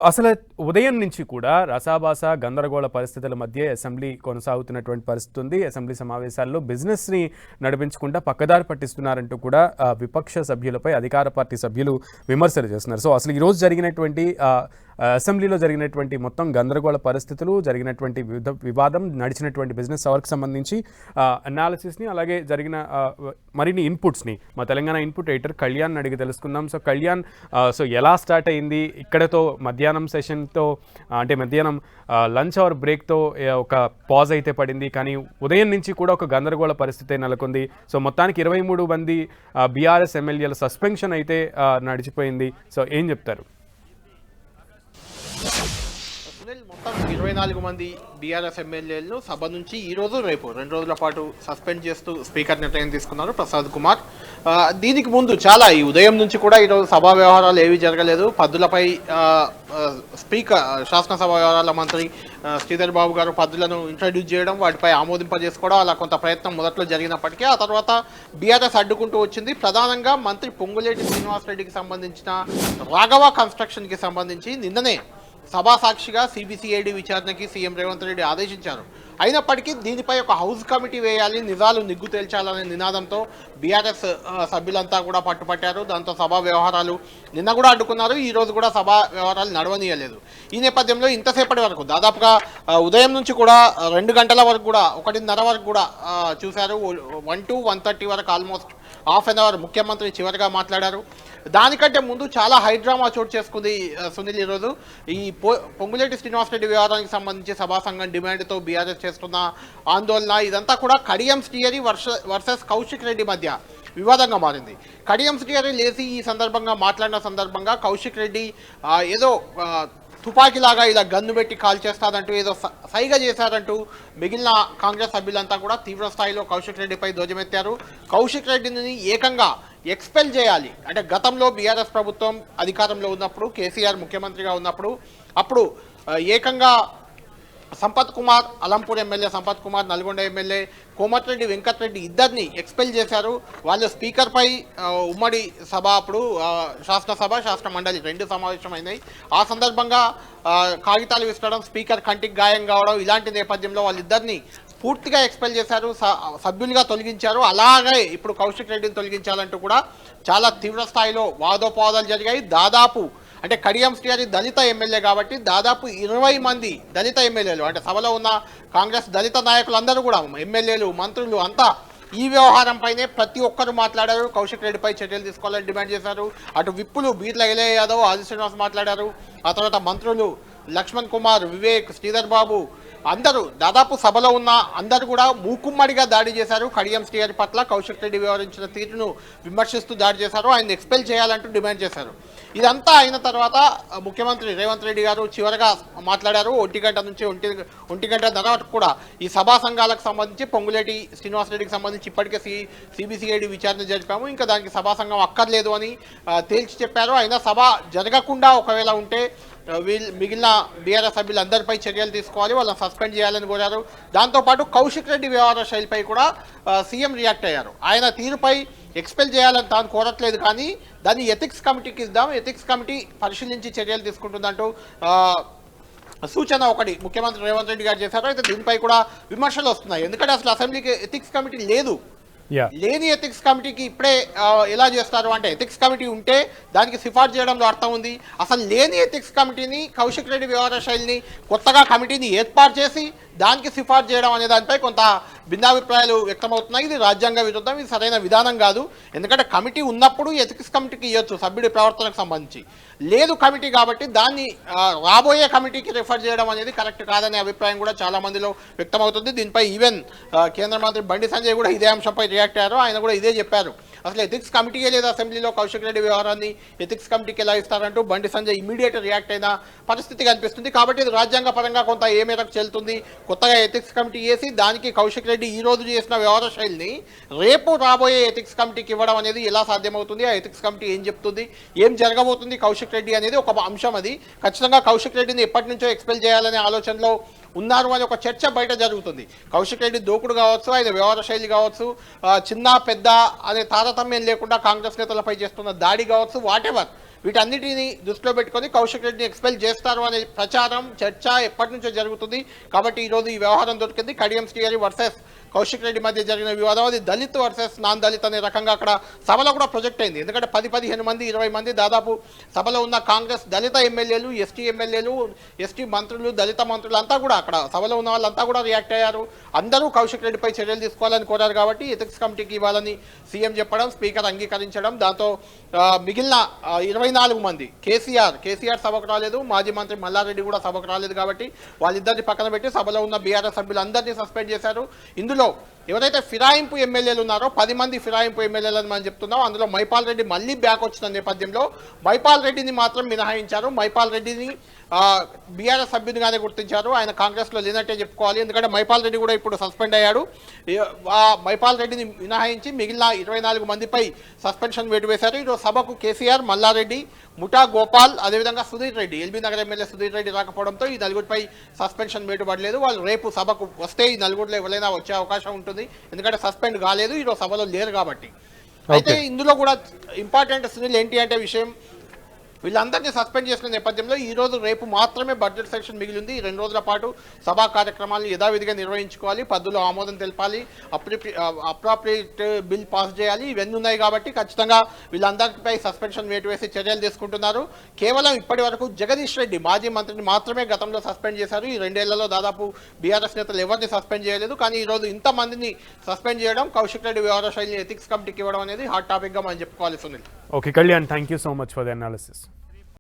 అసలు ఉదయం నుంచి కూడా రసాభాస గందరగోళ పరిస్థితుల మధ్య అసెంబ్లీ కొనసాగుతున్నటువంటి పరిస్థితి ఉంది. అసెంబ్లీ సమావేశాల్లో బిజినెస్‌ని నడిపించకుండా పక్కదారి పట్టిస్తున్నారంటూ కూడా విపక్ష సభ్యులపై అధికార పార్టీ సభ్యులు విమర్శలు చేస్తున్నారు. సో అసలు ఈరోజు జరిగినటువంటి అసెంబ్లీలో జరిగినటువంటి మొత్తం గందరగోళ పరిస్థితులు, జరిగినటువంటి వివాదం, నడిచినటువంటి బిజినెస్ అవర్కి సంబంధించి అనాలిసిస్ని, అలాగే జరిగిన మరిన్ని ఇన్పుట్స్ని మా తెలంగాణ ఇన్పుట్ ఎడిటర్ కళ్యాణ్ అడిగి తెలుసుకుందాం. సో కళ్యాణ్, సో ఎలా స్టార్ట్ అయింది? ఇక్కడతో మధ్యాహ్నం సెషన్తో అంటే మధ్యాహ్నం లంచ్ అవర్ బ్రేక్తో ఒక పాజ్ అయితే పడింది, కానీ ఉదయం నుంచి కూడా ఒక గందరగోళ పరిస్థితి నెలకొంది. సో మొత్తానికి 23 మంది బీఆర్ఎస్ ఎమ్మెల్యేల సస్పెన్షన్ అయితే నడిచిపోయింది. సో ఏం చెప్తారు? మొత్తం 24 మంది బీఆర్ఎస్ ఎమ్మెల్యేలను సభ నుంచి ఈ రోజు రేపు 2 రోజుల పాటు సస్పెండ్ చేస్తూ స్పీకర్ నిర్ణయం తీసుకున్నారు ప్రసాద్ కుమార్. దీనికి ముందు చాలా ఈ ఉదయం నుంచి కూడా ఈరోజు సభా వ్యవహారాలు ఏవీ జరగలేదు. పద్దులపై స్పీకర్ శాసనసభ వ్యవహారాల మంత్రి శ్రీధర్ బాబు గారు పద్దులను ఇంట్రడ్యూస్ చేయడం, వాటిపై ఆమోదింపజేసుకోవడం, అలా కొంత ప్రయత్నం మొదట్లో జరిగినప్పటికీ ఆ తర్వాత బీఆర్ఎస్ అడ్డుకుంటూ వచ్చింది. ప్రధానంగా మంత్రి పొంగులేటి శ్రీనివాసరెడ్డికి సంబంధించిన రాఘవ కన్స్ట్రక్షన్కి సంబంధించి నిన్ననే సభా సాక్షిగా సిబిసిఐడి విచారణకి సీఎం రేవంత్ రెడ్డి ఆదేశించారు. అయినప్పటికీ దీనిపై ఒక హౌస్ కమిటీ వేయాలి, నిజాలు నిగ్గు తేల్చాలనే నినాదంతో బీఆర్ఎస్ సభ్యులంతా కూడా పట్టుపట్టారు. దాంతో సభా వ్యవహారాలు నిన్న కూడా అడ్డుకున్నారు, ఈ రోజు కూడా సభా వ్యవహారాలు నడవనీయలేదు. ఈ నేపథ్యంలో ఇంతసేపటి వరకు దాదాపుగా ఉదయం నుంచి కూడా 2 గంటల వరకు కూడా 1:30 వరకు కూడా చూశారు. 1 to 1:30 వరకు ఆల్మోస్ట్ హాఫ్ అన్ అవర్ ముఖ్యమంత్రి చివరిగా మాట్లాడారు. దానికంటే ముందు చాలా హైడ్రామా చోటు చేసుకుంది సునీల్. ఈరోజు ఈ పొంగులేటి శ్రీనివాసరెడ్డి వ్యవహారానికి సంబంధించి సభా సంఘం డిమాండ్తో బీఆర్ఎస్ చేస్తున్న ఆందోళన, ఇదంతా కూడా కడియం శ్రీహరి వర్సెస్ కౌశిక్ రెడ్డి మధ్య వివాదంగా మారింది. కడియం శ్రీహరి లేచి ఈ సందర్భంగా మాట్లాడిన సందర్భంగా కౌశిక్ రెడ్డి ఏదో తుపాకీలాగా ఇలా గన్ను పెట్టి కాల్ చేస్తారంటూ ఏదో సైగ చేశారంటూ మిగిలిన కాంగ్రెస్ సభ్యులంతా కూడా తీవ్ర స్థాయిలో కౌశిక్ రెడ్డిపై ధ్వజమెత్తారు. కౌశిక్ రెడ్డిని ఏకంగా ఎక్స్పెల్ చేయాలి అంటే, గతంలో బీఆర్ఎస్ ప్రభుత్వం అధికారంలో ఉన్నప్పుడు, కేసీఆర్ ముఖ్యమంత్రిగా ఉన్నప్పుడు అప్పుడు ఏకంగా సంపత్ కుమార్, అలంపూర్ ఎమ్మెల్యే సంపత్ కుమార్, నల్గొండ ఎమ్మెల్యే కోమటిరెడ్డి వెంకటరెడ్డి ఇద్దరిని ఎక్స్పెల్ చేశారు. వాళ్ళు స్పీకర్పై ఉమ్మడి సభ అప్పుడు శాసనసభ శాసన మండలి 2 సమావేశమైనాయి. ఆ సందర్భంగా కాగితాలు విసరడం, స్పీకర్ కంటికి గాయం కావడం, ఇలాంటి నేపథ్యంలో వాళ్ళిద్దరిని పూర్తిగా ఎక్స్పెల్ చేశారు, సభ్యులుగా తొలగించారు. అలాగే ఇప్పుడు కౌశిక్ రెడ్డిని తొలగించాలంటూ కూడా చాలా తీవ్ర స్థాయిలో వాదోపవాదాలు జరిగాయి. దాదాపు అంటే కడియం శ్రీహరి దళిత ఎమ్మెల్యే కాబట్టి దాదాపు 20 మంది దళిత ఎమ్మెల్యేలు, అంటే సభలో ఉన్న కాంగ్రెస్ దళిత నాయకులందరూ కూడా, ఎమ్మెల్యేలు, మంత్రులు అంతా ఈ వ్యవహారంపైనే ప్రతి ఒక్కరు మాట్లాడారు. కౌశిక్ రెడ్డిపై చర్యలు తీసుకోవాలని డిమాండ్ చేశారు. అటు విప్పులు బీర్ల ఎలయ్య యాదవ్, ఆది శ్రీనివాస్ మాట్లాడారు. ఆ తర్వాత మంత్రులు లక్ష్మణ్ కుమార్, వివేక్, శ్రీధర్ బాబు అందరూ, దాదాపు సభలో ఉన్న అందరూ కూడా మూకుమ్మడిగా దాడి చేశారు. కడియం శ్రీహరి పట్ల కౌశిక్ రెడ్డి వ్యవహరించిన తీరును విమర్శిస్తూ దాడి చేశారు. ఆయన ఎక్స్పెల్ చేయాలంటూ డిమాండ్ చేశారు. ఇదంతా అయిన తర్వాత ముఖ్యమంత్రి రేవంత్ రెడ్డి గారు చివరగా మాట్లాడారు. 1 గంట నుంచి 1:30 వరకు కూడా ఈ సభా సంఘాలకు సంబంధించి పొంగులేటి శ్రీనివాసరెడ్డికి సంబంధించి ఇప్పటికే సిబిసిఐడి విచారణ జరిపాము, ఇంకా దానికి సభా సంఘం అక్కర్లేదు అని తేల్చి చెప్పారు. అయినా సభ జరగకుండా ఒకవేళ ఉంటే మిగిలిన బీఆర్ఎస్ సభ్యులందరిపై చర్యలు తీసుకోవాలి, వాళ్ళని సస్పెండ్ చేయాలని కోరారు. దాంతోపాటు కౌశిక్ రెడ్డి వ్యవహార శైలిపై కూడా సీఎం రియాక్ట్ అయ్యారు. ఆయన తీరుపై ఎక్స్పెల్ చేయాలని తాను కోరట్లేదు, కానీ దాన్ని ఎథిక్స్ కమిటీకి ఇద్దాం, ఎథిక్స్ కమిటీ పరిశీలించి చర్యలు తీసుకుంటుందంటూ సూచన ఒకటి ముఖ్యమంత్రి రేవంత్ రెడ్డి గారు చేశారు. అయితే దీనిపై కూడా విమర్శలు వస్తున్నాయి. ఎందుకంటే అసలు అసెంబ్లీకి ఎథిక్స్ కమిటీ లేదు. లేని ఎథిక్స్ కమిటీకి ఇప్పుడే ఎలా చేస్తారు అంటే, ఎథిక్స్ కమిటీ ఉంటే దానికి సిఫార్సు చేయడంలో అర్థం ఉంది. అసలు లేని ఎథిక్స్ కమిటీని, కౌశిక్ రెడ్డి వ్యవహార శైలిని కొత్తగా కమిటీని ఏర్పాటు చేసి దానికి సిఫార్సు చేయడం అనే దానిపై కొంత భిన్నాభిప్రాయాలు వ్యక్తమవుతున్నాయి. ఇది రాజ్యాంగ విరుద్ధం, ఇది సరైన విధానం కాదు. ఎందుకంటే కమిటీ ఉన్నప్పుడు ఎథిక్స్ కమిటీకి ఇవ్వచ్చు సభ్యుడి ప్రవర్తనకు సంబంధించి. లేదు కమిటీ కాబట్టి దాన్ని రాబోయే కమిటీకి రిఫర్ చేయడం అనేది కరెక్ట్ కాదనే అభిప్రాయం కూడా చాలా మందిలో వ్యక్తమవుతుంది. దీనిపై ఈవెన్ కేంద్ర మంత్రి బండి సంజయ్ కూడా ఇదే అంశంపై రియాక్ట్ అయ్యారు. ఆయన కూడా ఇదే చెప్పారు, అసలు ఎథిక్స్ కమిటీయే లేదు అసెంబ్లీలో, కౌశిక్ రెడ్డి వ్యవహారాన్ని ఎథిక్స్ కమిటీకి ఎలా ఇస్తారంటూ బండి సంజయ్ ఇమీడియట్ రియాక్ట్ అయిన పరిస్థితి కనిపిస్తుంది. కాబట్టి ఇది రాజ్యాంగ పరంగా కొంత ఏ మేరకు చెల్లుతుంది. కొత్తగా ఎథిక్స్ కమిటీ చేసి దానికి కౌశిక్ రెడ్డి ఈ రోజు చేసిన వ్యవహార శైలిని రేపు రాబోయే ఎథిక్స్ కమిటీకి ఇవ్వడం అనేది ఎలా సాధ్యమవుతుంది, ఆ ఎథిక్స్ కమిటీ ఏం చెప్తుంది, ఏం జరగబోతుంది కౌశిక్ రెడ్డి అనేది ఒక అంశం. అది ఖచ్చితంగా కౌశిక్ రెడ్డిని ఎప్పటి నుంచో ఎక్స్పెల్ చేయాలనే ఆలోచనలో ఉన్నారు అని ఒక చర్చ బయట జరుగుతుంది. కౌశిక్ రెడ్డి దూకుడు కావచ్చు, ఆయన వ్యవహార శైలి కావచ్చు, చిన్న పెద్ద అనే తారతమ్యం లేకుండా కాంగ్రెస్ నేతలపై చేస్తున్న దాడి కావచ్చు, వాటెవర్ వీటన్నిటిని దృష్టిలో పెట్టుకొని కౌశిక్ రెడ్డిని ఎక్స్పెల్ చేస్తారు అనే ప్రచారం చర్చ ఎప్పటి నుంచో జరుగుతుంది. కాబట్టి ఈరోజు ఈ వ్యవహారం దొరికింది. కడియం శ్రీహరి వర్సెస్ కౌశిక్ రెడ్డి మధ్య జరిగిన వివాదం అది దళిత్ వర్సెస్ నాన్ దళిత్ అనే రకంగా అక్కడ సభలో కూడా ప్రొజెక్ట్ అయింది. ఎందుకంటే 10-15 మంది 20 మంది దాదాపు సభలో ఉన్న కాంగ్రెస్ దళిత ఎమ్మెల్యేలు, ఎస్టీ ఎమ్మెల్యేలు, ఎస్టీ మంత్రులు, దళిత మంత్రులు అంతా కూడా అక్కడ సభలో ఉన్న వాళ్ళంతా కూడా రియాక్ట్ అయ్యారు. అందరూ కౌశిక్ రెడ్డిపై చర్యలు తీసుకోవాలని కోరారు. కాబట్టి ఎథిక్స్ కమిటీకి ఇవ్వాలని సీఎం చెప్పడం, స్పీకర్ అంగీకరించడం, దాంతో మిగిలిన 24 మంది కేసీఆర్ సభకు రాలేదు, మాజీ మంత్రి మల్లారెడ్డి కూడా సభకు రాలేదు. కాబట్టి వాళ్ళిద్దరిని పక్కన పెట్టి సభలో ఉన్న బీఆర్ఎస్ సభ్యులందరినీ సస్పెండ్ చేశారు. ఇందులో ఎవరైతే ఫిరాయింపు ఎమ్మెల్యేలు ఉన్నారో 10 మంది ఫిరాయింపు ఎమ్మెల్యేలని మనం చెప్తున్నాం. అందులో మైపాల్ రెడ్డి మళ్ళీ బ్యాక్ వచ్చిన నేపథ్యంలో మైపాల్ రెడ్డిని మాత్రం మినహాయించారు. మైపాల్ రెడ్డిని బీఆర్ఎస్ సభ్యునిగానే గుర్తించారు. ఆయన కాంగ్రెస్లో లేనట్టే చెప్పుకోవాలి. ఎందుకంటే మైపాల్ రెడ్డి కూడా ఇప్పుడు సస్పెండ్ అయ్యాడు. మైపాల్ రెడ్డిని మినహాయించి మిగిలిన 24 మందిపై సస్పెన్షన్ వేటు వేశారు. ఈరోజు సభకు కేసీఆర్, మల్లారెడ్డి, ముఠా గోపాల్, అదేవిధంగా సుధీర్ రెడ్డి, ఎల్బీ నగర్ ఎమ్మెల్యే సుధీర్ రెడ్డి రాకపోవడంతో ఈ నలుగురిపై సస్పెన్షన్ వేటు పడలేదు. వాళ్ళు రేపు సభకు వస్తే ఈ నలుగురిలో ఎవరైనా వచ్చే అవకాశం ఉంటుంది. ఎందుకంటే సస్పెండ్ కాలేదు, ఈరోజు సభలో లేరు కాబట్టి. అయితే ఇందులో కూడా ఇంపార్టెంట్ సునీల్ ఏంటి అంటే విషయం, వీళ్ళందరినీ సస్పెండ్ చేసిన నేపథ్యంలో ఈ రోజు రేపు మాత్రమే బడ్జెట్ సెషన్ మిగిలింది. 2 రోజుల పాటు సభా కార్యక్రమాలను యథావిధిగా నిర్వహించుకోవాలి, పద్దులో ఆమోదం తెలపాలి, అప్రాప్రియేట్ బిల్ పాస్ చేయాలి. ఇవన్నీ ఉన్నాయి కాబట్టి ఖచ్చితంగా వీళ్ళందరిపై సస్పెన్షన్ వేటు వేసి చర్యలు తీసుకుంటున్నారు. కేవలం ఇప్పటి వరకు జగదీష్ రెడ్డి మాజీ మంత్రిని మాత్రమే గతంలో సస్పెండ్ చేశారు. ఈ 2 ఏళ్లలో దాదాపు బీఆర్ఎస్ నేతలు ఎవరిని సస్పెండ్ చేయలేదు. కానీ ఈ రోజు ఇంతమందిని సస్పెండ్ చేయడం, కౌశిక్ రెడ్డి వ్యవహార శైలిని ఎథిక్స్ కమిటీకి ఇవ్వడం అనేది హాట్ టాపిక్గా మనం చెప్పుకోవాలి. Sunil. Okay Kalyan, thank you so much for the analysis.